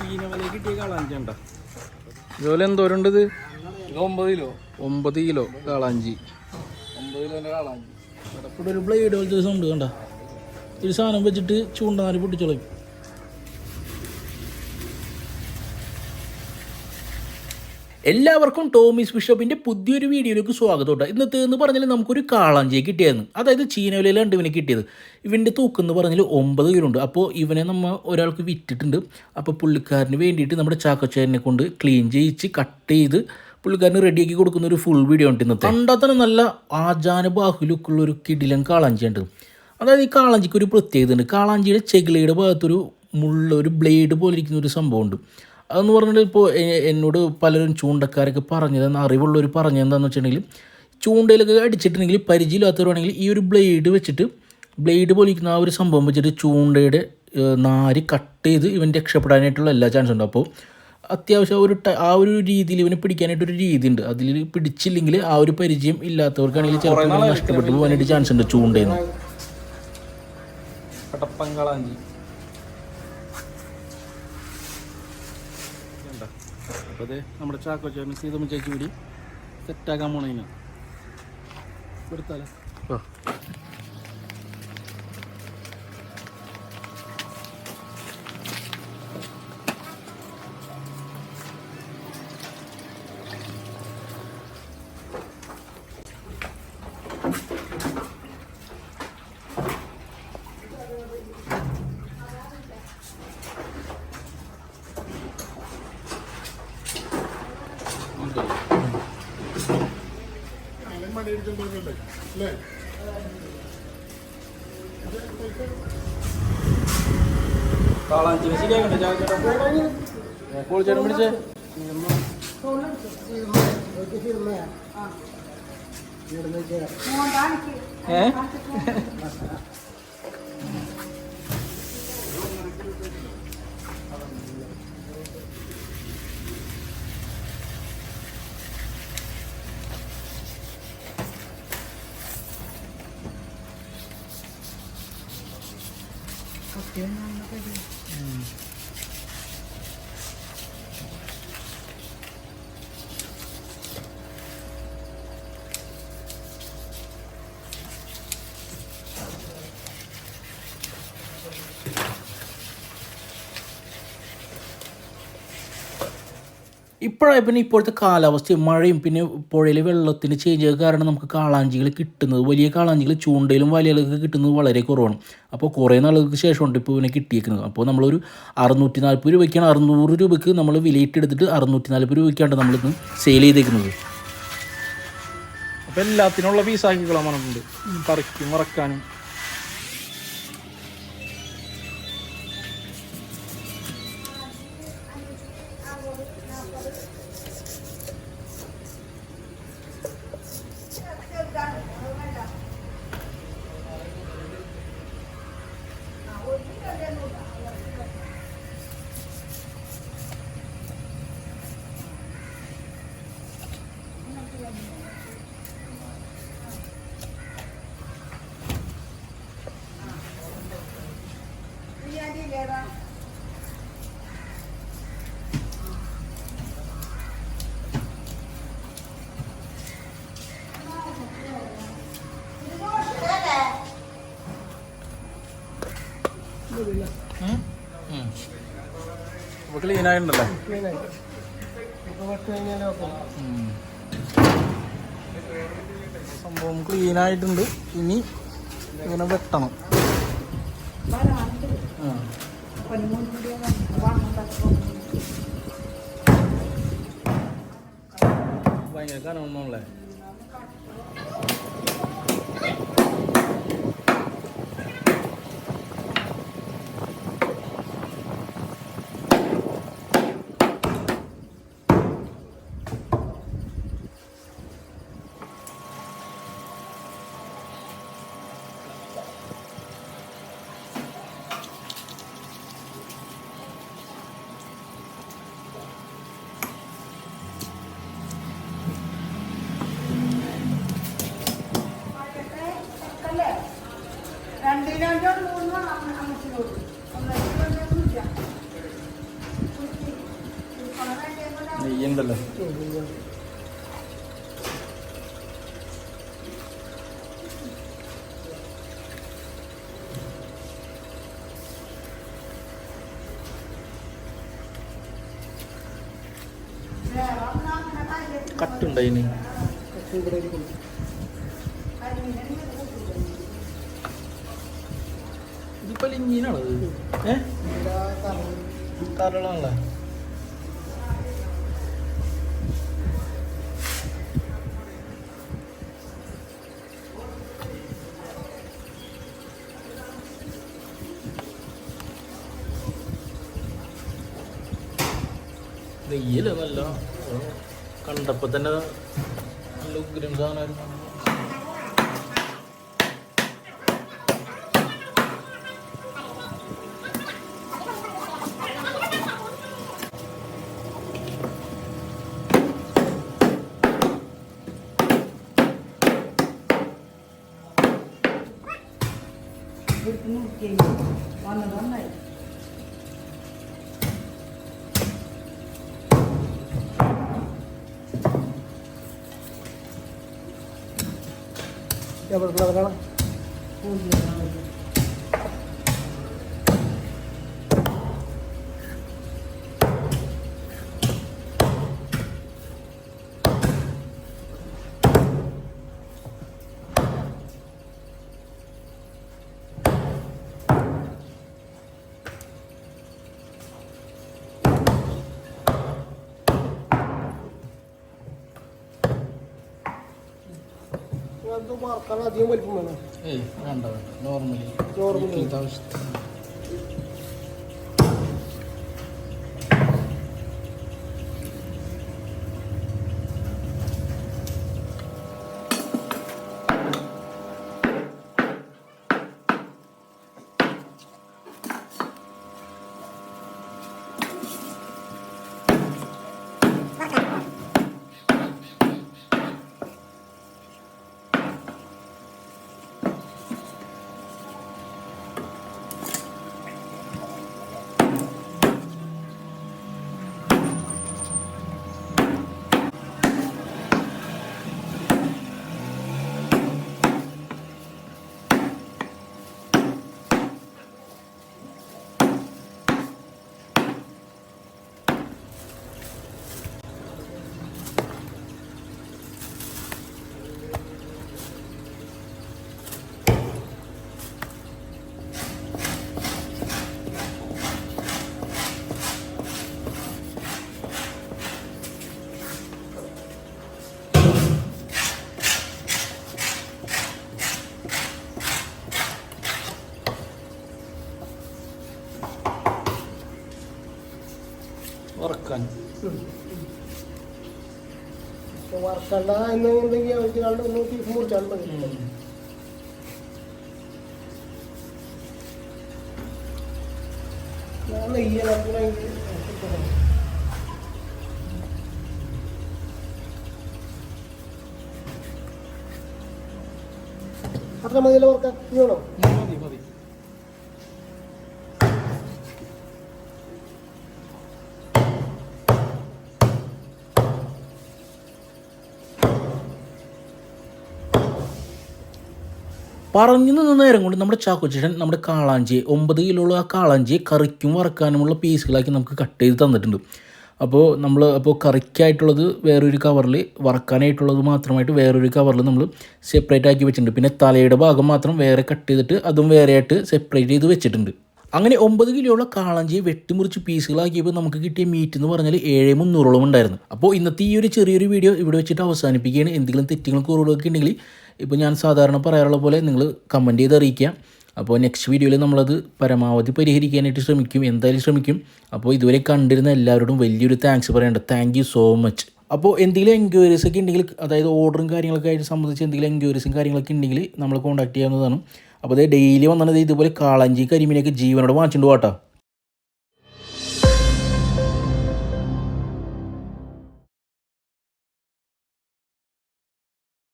ചീനവല കിട്ടിയ കാളാഞ്ചി ഉണ്ടോ? ഇതുപോലെ എന്തോരുണ്ട്? ഇത് 9 കിലോ കാളാഞ്ചി. 9 കിലോന്റെ കാളാഞ്ചി. ഇവിടെ ഒരു ബ്ലേഡ് പോലത്തെ സൗണ്ട് കണ്ട. ഒരു സാധനം വെച്ചിട്ട് ചൂണ്ടനാര് പൊട്ടിച്ചോളയും. എല്ലാവർക്കും ടോമീസ് ബിഷപ്പിൻ്റെ പുതിയൊരു വീഡിയോയിലേക്ക് സ്വാഗതം ഉണ്ട്. ഇന്നത്തെ എന്ന് പറഞ്ഞാൽ നമുക്കൊരു കാളാഞ്ചിയെ കിട്ടിയായിരുന്നു. അതായത് ചീനവലയിലാണ് ഇവനെ കിട്ടിയത്. ഇവൻ്റെ തൂക്കം എന്ന് പറഞ്ഞാൽ 9 കിലോ ഉണ്ട്. അപ്പോൾ ഇവനെ നമ്മൾ ഒരാൾക്ക് വിറ്റിട്ടുണ്ട്. അപ്പോൾ പുള്ളിക്കാരന് വേണ്ടിയിട്ട് നമ്മുടെ ചാക്കോച്ചേനെ കൊണ്ട് ക്ലീൻ ചെയ്യിച്ച് കട്ട് ചെയ്ത് പുള്ളിക്കാരന് റെഡിയാക്കി കൊടുക്കുന്ന ഒരു ഫുൾ വീഡിയോ ഉണ്ട് ഇന്നത്തെ. കണ്ടാൽ തന്നെ നല്ല ആചാന ബാഹുലുക്കുള്ള ഒരു കിടിലൻ കാളാഞ്ചിയുണ്ട്. അതായത് ഈ കാളാഞ്ചിക്ക് ഒരു പ്രത്യേകത ഉണ്ട്. കാളാഞ്ചിയുടെ ചെകിളയുടെ ഭാഗത്തൊരു ഒരു ബ്ലേഡ് പോലെ ഇരിക്കുന്ന ഒരു സംഭവമുണ്ട്. അതെന്ന് പറഞ്ഞിട്ട് ഇപ്പോൾ എന്നോട് പലരും ചൂണ്ടക്കാരൊക്കെ പറഞ്ഞതെന്ന് അറിവുള്ളവർ പറഞ്ഞതെന്താണെന്ന് വെച്ചിട്ടുണ്ടെങ്കിൽ ചൂണ്ടയിലൊക്കെ അടിച്ചിട്ടുണ്ടെങ്കിൽ പരിചയമില്ലാത്തവരാണെങ്കിൽ ഈ ഒരു ബ്ലേഡ് വെച്ചിട്ട് ബ്ലേഡ് പോലെ ഇരിക്കുന്ന ആ ഒരു സംഭവം വെച്ചിട്ട് ചൂണ്ടയുടെ നാര് കട്ട് ചെയ്ത് ഇവൻ രക്ഷപ്പെടാനായിട്ടുള്ള എല്ലാ ചാൻസും ഉണ്ട്. അപ്പോൾ അത്യാവശ്യം ആ ഒരു രീതിയിൽ ഇവനെ പിടിക്കാനായിട്ടൊരു രീതി ഉണ്ട്. അതിൽ പിടിച്ചില്ലെങ്കിൽ ആ ഒരു പരിചയം ഇല്ലാത്തവർക്കാണെങ്കിൽ ചിലപ്പോൾ നഷ്ടപ്പെട്ടു പോകാനായിട്ട് ചാൻസ് ഉണ്ട് ചൂണ്ടയിൽ നിന്ന്. കടപ്പങ്കാളാഞ്ചി അപ്പോൾ അതെ നമ്മുടെ ചാക്കോച്ചേട്ടൻ സീതമ്മ ചേച്ചി കൂടി സെറ്റാക്കാൻ പോണതിന് എടുത്താലോ. കാളാഞ്ചി ശരിയാക്കണ്ടേ ചേട്ടൻ പിടിച്ചേ. ഇപ്പോഴായി പിന്നെ ഇപ്പോഴത്തെ കാലാവസ്ഥയും മഴയും പിന്നെ പുഴയിലെ വെള്ളത്തിന് ചേഞ്ച് ചെയ്ത കാരണം നമുക്ക് കാളാഞ്ചികൾ കിട്ടുന്നത്, വലിയ കാളാഞ്ചികൾ ചൂണ്ടയിലും വലയിലൊക്കെ കിട്ടുന്നത് വളരെ കുറവാണ്. അപ്പോൾ കുറേ നാളുകൾക്ക് ശേഷമുണ്ട് ഇപ്പോൾ ഇവനെ കിട്ടിയേക്കുന്നത്. അപ്പോൾ നമ്മളൊരു 640 രൂപയ്ക്കാണ്, 600 രൂപയ്ക്ക് നമ്മൾ വിലയിട്ടെടുത്തിട്ട് 640 രൂപയ്ക്കാണ് നമ്മളിന്ന് സെയിൽ ചെയ്തേക്കുന്നത്. അപ്പോൾ എല്ലാത്തിനുള്ള പീസാക്കിക്കോളാൻ പറഞ്ഞിട്ടുണ്ട്, കറിക്കും വറക്കാനും. അപ്പോൾ ക്ലീനായിട്ടുണ്ടല്ലേ? സംഭവം ക്ലീനായിട്ടുണ്ട്. ഇനി ഇങ്ങനെ വെട്ടണം. ഭയങ്കര കനമൊന്നുമല്ലേ? നെയ്യുണ്ടല്ലോ. കട്ടുണ്ടായിന് ഇതിപ്പോ ലിഞ്ഞീനാണത്. കരളാണല്ലേ. നെയ്യല്ലേ നല്ല കണ്ടപ്പോൾ തന്നെ നല്ല ഉഗ്രം സാധനമായിരുന്നു. അധികം വലിപ്പം വേണം. വേണ്ട നോർമലി വറക്കാൻ വറക്കണ്ട എന്നുണ്ടെങ്കിൽ അവർക്ക് ഒന്ന് പീസ് മുറിച്ചാൽ മതി. ഞാൻ അത്ര മതിയല്ലോ വറക്കാൻ വേണോ? മതി മതി. പറഞ്ഞു നിന്ന നേരം കൊണ്ട് നമ്മുടെ ചാക്കോച്ചേട്ടൻ നമ്മുടെ കാളാഞ്ചിയെ 9 കിലോയുള്ള ആ കാളാഞ്ചിയെ കറിക്കും വറക്കാനുമുള്ള പീസുകളാക്കി നമുക്ക് കട്ട് ചെയ്ത് തന്നിട്ടുണ്ട്. അപ്പോൾ കറിക്കായിട്ടുള്ളത് വേറൊരു കവറിൽ, വറക്കാനായിട്ടുള്ളത് മാത്രമായിട്ട് വേറൊരു കവറിൽ നമ്മൾ സെപ്പറേറ്റ് ആക്കി വെച്ചിട്ടുണ്ട്. പിന്നെ തലയുടെ ഭാഗം മാത്രം വേറെ കട്ട് ചെയ്തിട്ട് അതും വേറെയായിട്ട് സെപ്പറേറ്റ് ചെയ്ത് വെച്ചിട്ടുണ്ട്. അങ്ങനെ 9 കിലോയുള്ള കാളാഞ്ചിയെ വെട്ടിമുറിച്ച് പീസുകളാക്കിയപ്പോൾ നമുക്ക് കിട്ടിയ മീറ്റ് എന്ന് പറഞ്ഞാൽ 7,300 ഉണ്ടായിരുന്നു. അപ്പോൾ ഇന്നത്തെ ഈ ഒരു ചെറിയൊരു വീഡിയോ ഇവിടെ വെച്ചിട്ട് അവസാനിപ്പിക്കുകയാണ്. എന്തെങ്കിലും തെറ്റുകളും കുറവുകളൊക്കെ ഉണ്ടെങ്കിൽ ഇപ്പോൾ ഞാൻ സാധാരണ പറയാറുള്ള പോലെ നിങ്ങൾ കമൻറ്റ് ചെയ്ത് അറിയിക്കുക. അപ്പോൾ നെക്സ്റ്റ് വീഡിയോയിൽ നമ്മളത് പരമാവധി പരിഹരിക്കാനായിട്ട് ശ്രമിക്കും, എന്തായാലും ശ്രമിക്കും. അപ്പോൾ ഇതുവരെ കണ്ടിരുന്ന എല്ലാവരോടും വലിയൊരു താങ്ക്സ് പറയേണ്ടത്. Thank you so much. അപ്പോൾ എന്തെങ്കിലും എൻക്വയറീസ് ഒക്കെ ഉണ്ടെങ്കിൽ, അതായത് ഓർഡറും കാര്യങ്ങളൊക്കെ ആയിട്ട് സംബന്ധിച്ച് എന്തെങ്കിലും എൻക്വയറീസും കാര്യങ്ങളൊക്കെ ഉണ്ടെങ്കിൽ നമ്മൾ കോൺടാക്ട് ചെയ്യാവുന്നതാണ്. അപ്പോൾ അത് ഡെയിലി വന്നത് ഇതുപോലെ കാളാഞ്ചി കരിമീനൊക്കെ ജീവനോട് വാങ്ങിച്ചിട്ട് പോകാട്ടോ.